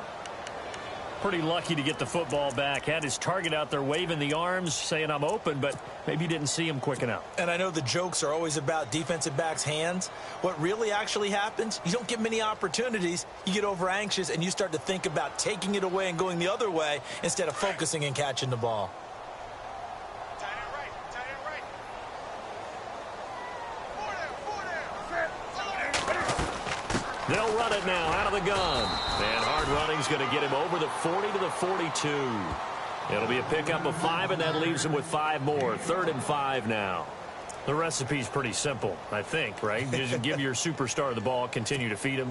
Pretty lucky to get the football back. Had his target out there waving the arms, saying I'm open, but maybe you didn't see him quick enough. And I know the jokes are always about defensive backs' hands. What really actually happens, you don't get many opportunities. You get over anxious, and you start to think about taking it away and going the other way instead of focusing and catching the ball. They'll run it now out of the gun. And hard running's going to get him over the 40 to the 42. It'll be a pickup of 5, and that leaves him with 5 more. 3rd and 5 now. The recipe's pretty simple, I think, right? Just give your superstar the ball, continue to feed him.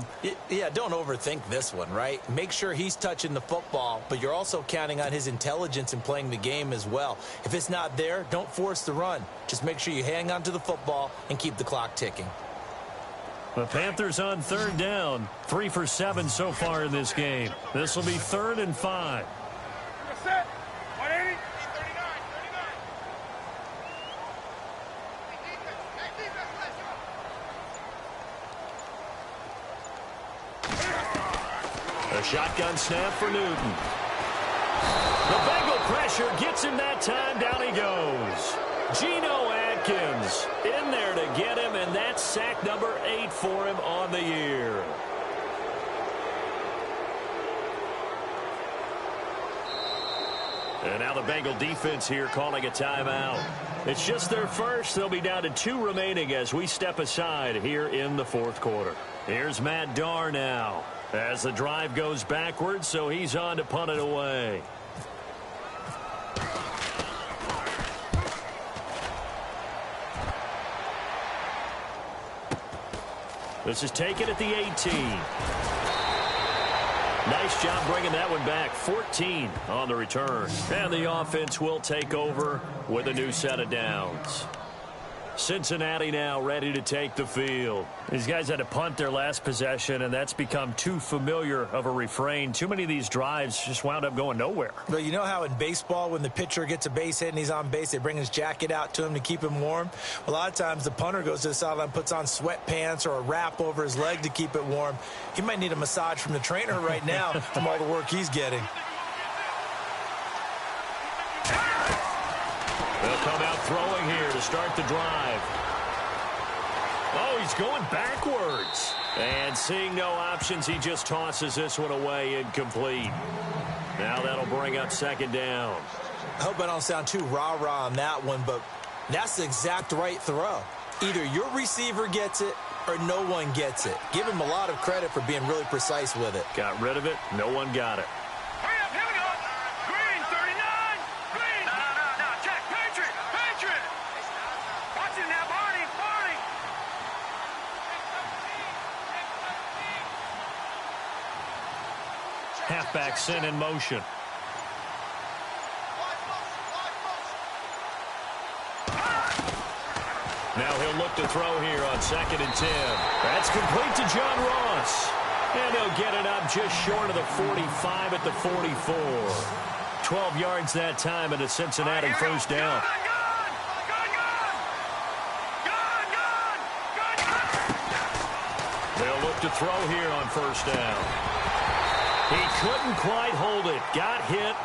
Yeah, don't overthink this one, right? Make sure he's touching the football, but you're also counting on his intelligence in playing the game as well. If it's not there, don't force the run. Just make sure you hang on to the football and keep the clock ticking. The Panthers on 3rd down. 3 for 7 so far in this game. This will be 3rd and 5. Set. 180. A shotgun snap for Newton. The Bengal pressure gets him that time. Down he goes. Geno Atkins in there to get him, and that's sack number 8 for him on the year. And now the Bengal defense here calling a timeout. It's just their first. They'll be down to 2 remaining as we step aside here in the 4th quarter. Here's Matt Darr now as the drive goes backwards, so he's on to punt it away. This is taken at the 18. Nice job bringing that one back. 14 on the return. And the offense will take over with a new set of downs. Cincinnati now ready to take the field. These guys had to punt their last possession, and that's become too familiar of a refrain. Too many of these drives just wound up going nowhere. But you know how in baseball, when the pitcher gets a base hit and he's on base, they bring his jacket out to him to keep him warm? A lot of times the punter goes to the sideline, puts on sweatpants or a wrap over his leg to keep it warm. He might need a massage from the trainer right now from all the work he's getting. They'll come out throwing here to start the drive. Oh, he's going backwards. And seeing no options, he just tosses this one away incomplete. Now that'll bring up 2nd down. I hope I don't sound too rah-rah on that one, but that's the exact right throw. Either your receiver gets it or no one gets it. Give him a lot of credit for being really precise with it. Got rid of it. No one got it. Hurry up, here we go. Green, 39. Green. No. Check. Patriot. Watch it now, Barney. Halfback sent in motion. Now he'll look to throw here on 2nd and 10. That's complete to John Ross. And they'll get it up just short of the 45 at the 44. 12 yards that time and a Cincinnati first down. They'll look to throw here on first down. He couldn't quite hold it. Got hit.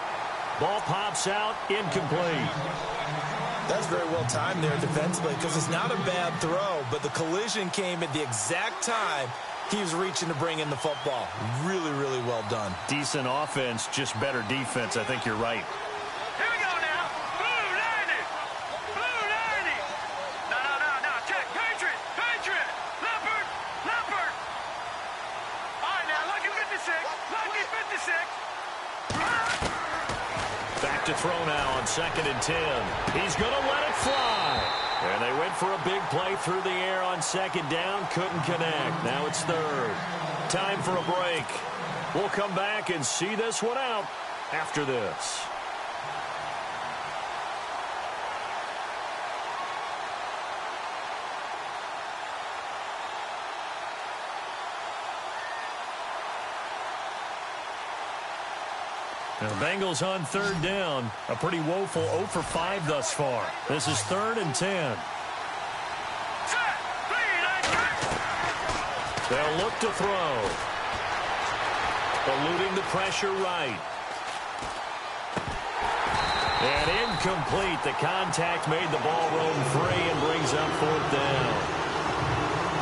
Ball pops out. Incomplete. That's very well timed there defensively because it's not a bad throw, but the collision came at the exact time he was reaching to bring in the football. Really, really well done. Decent offense, just better defense. I think you're right. Here we go now. Blue 90. Blue 90. No. Check. Patriot. Leopard. All right, now, lucky 56. Lucky 56. Back to throw now on 2nd and 10. He's going to let it fly. And they went for a big play through the air on 2nd down. Couldn't connect. Now it's 3rd. Time for a break. We'll come back and see this one out after this. Now the Bengals on 3rd down. A pretty woeful 0 for 5 thus far. This is 3rd and 10. They'll look to throw. Eluding the pressure right. And incomplete. The contact made the ball roam free and brings up 4th down.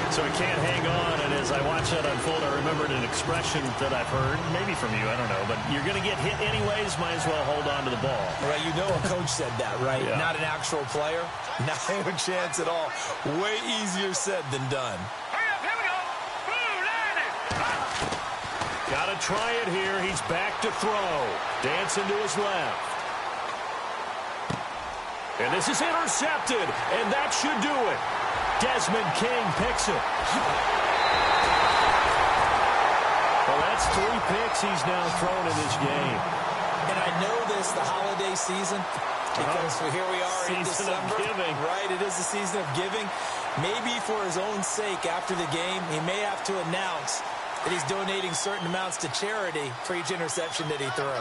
So he can't hang on, and as I watch that unfold, I remembered an expression that I've heard, maybe from you, I don't know, but you're going to get hit anyways, might as well hold on to the ball. Right, you know a coach said that, right? Yeah. Not an actual player. Not a chance at all. Way easier said than done. Hurry up, here we go. Blue 90. Got to try it here. He's back to throw. Dancing to his left. And this is intercepted, and that should do it. Desmond King picks it. Well, that's 3 picks he's now thrown in this game. And I know this, the holiday season, because here we are in Season of December. giving. Right, it is the season of giving. Maybe for his own sake after the game, he may have to announce that he's donating certain amounts to charity for each interception that he threw.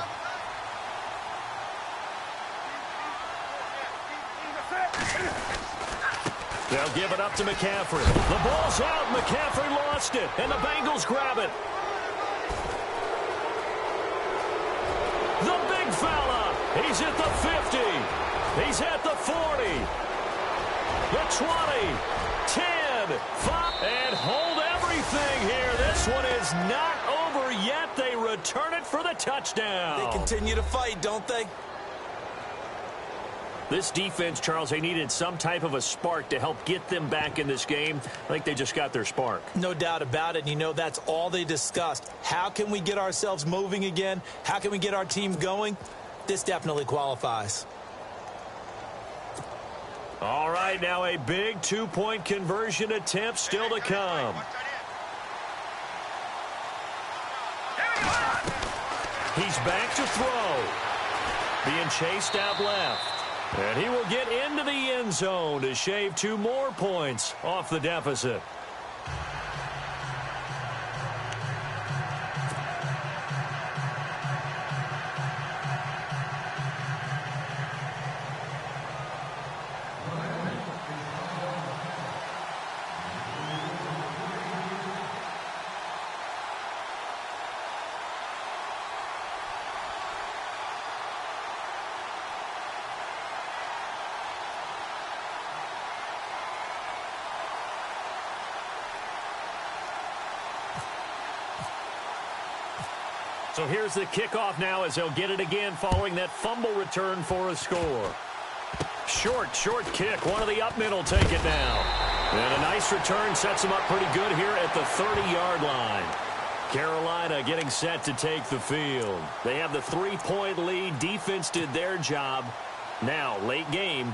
They'll give it up to McCaffrey. The ball's out. McCaffrey lost it, and the Bengals grab it. The big fella. He's at the 50. He's at the 40. The 20. 10. 5. And hold everything here. This one is not over yet. They return it for the touchdown. They continue to fight, don't they? This defense, Charles, they needed some type of a spark to help get them back in this game. I think they just got their spark. No doubt about it. And you know, that's all they discussed. How can we get ourselves moving again? How can we get our team going? This definitely qualifies. All right, now a big 2-point conversion attempt still to come. He's back to throw. Being chased out left. And he will get into the end zone to shave 2 more points off the deficit. So here's the kickoff now as they'll get it again following that fumble return for a score. Short kick. One of the up men will take it now. And a nice return sets them up pretty good here at the 30-yard line. Carolina getting set to take the field. They have the 3-point lead. Defense did their job. Now, late game.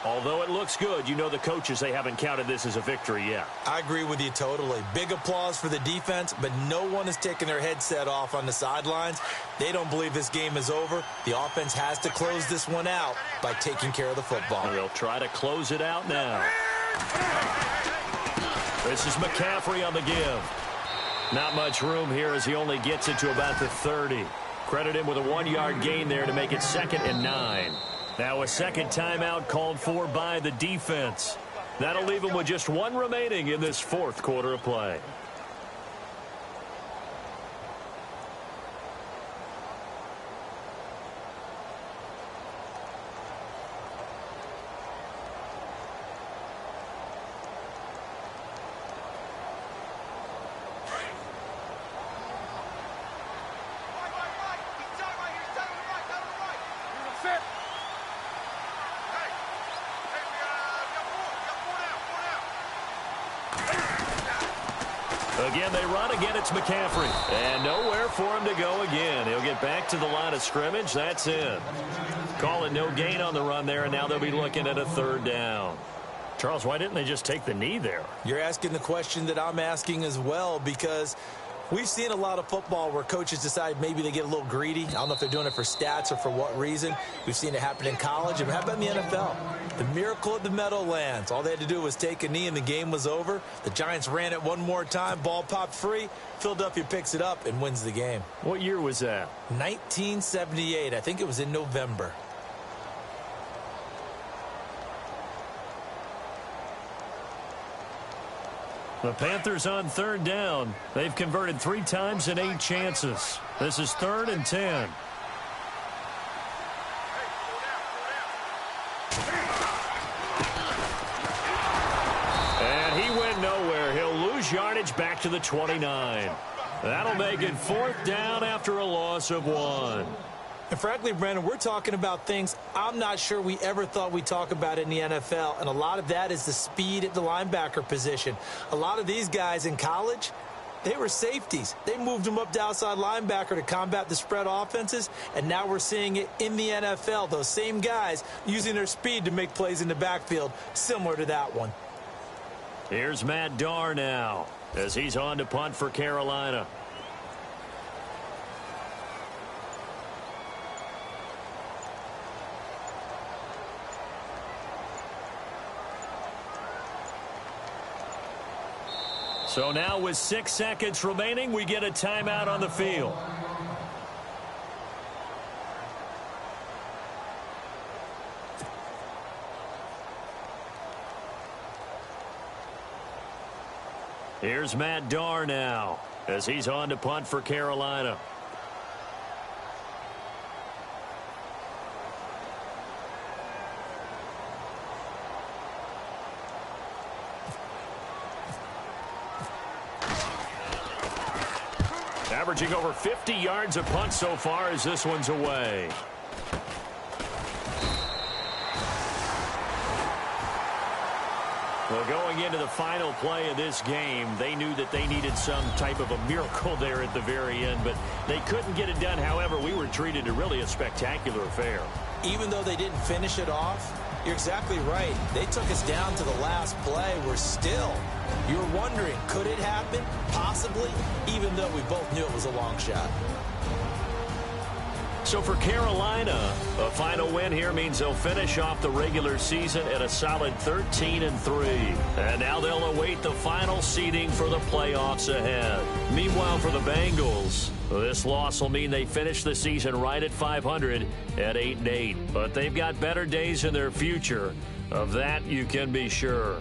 Although it looks good, you know the coaches, they haven't counted this as a victory yet. I agree with you totally. Big applause for the defense, but no one is taking their headset off on the sidelines. They don't believe this game is over. The offense has to close this one out by taking care of the football. They'll try to close it out now. This is McCaffrey on the give. Not much room here as he only gets it to about the 30. Credit him with a 1-yard gain there to make it 2nd and 9. Now a second timeout called for by the defense. That'll leave him with just 1 remaining in this 4th quarter of play. Again, they run. Again, it's McCaffrey. And nowhere for him to go again. He'll get back to the line of scrimmage. That's it. Call it no gain on the run there, and now they'll be looking at a 3rd down. Charles, why didn't they just take the knee there? You're asking the question that I'm asking as well, because we've seen a lot of football where coaches decide maybe they get a little greedy. I don't know if they're doing it for stats or for what reason. We've seen it happen in college. And how about in the NFL? The miracle of the Meadowlands. All they had to do was take a knee and the game was over. The Giants ran it one more time. Ball popped free. Philadelphia picks it up and wins the game. What year was that? 1978. I think it was in November. The Panthers on 3rd down. They've converted 3 times in 8 chances. This is 3rd and 10. And he went nowhere. He'll lose yardage back to the 29. That'll make it 4th down after a loss of 1. And frankly, Brandon, we're talking about things I'm not sure we ever thought we'd talk about in the NFL. And a lot of that is the speed at the linebacker position. A lot of these guys in college, they were safeties. They moved them up to outside linebacker to combat the spread offenses. And now we're seeing it in the NFL. Those same guys using their speed to make plays in the backfield, similar to that one. Here's Matt Darr now as he's on to punt for Carolina. So now with 6 seconds remaining, we get a timeout on the field. Here's Matt Darr now as he's on to punt for Carolina. Averaging over 50 yards a punt so far as this one's away. Well, going into the final play of this game, they knew that they needed some type of a miracle there at the very end, but they couldn't get it done. However, we were treated to really a spectacular affair. Even though they didn't finish it off, you're exactly right. They took us down to the last play. We're still, you're wondering, could it happen? Possibly, even though we both knew it was a long shot. So for Carolina, a final win here means they'll finish off the regular season at a solid 13-3. And now they'll await the final seeding for the playoffs ahead. Meanwhile, for the Bengals, this loss will mean they finish the season right at 500 at 8-8. But they've got better days in their future. Of that, you can be sure.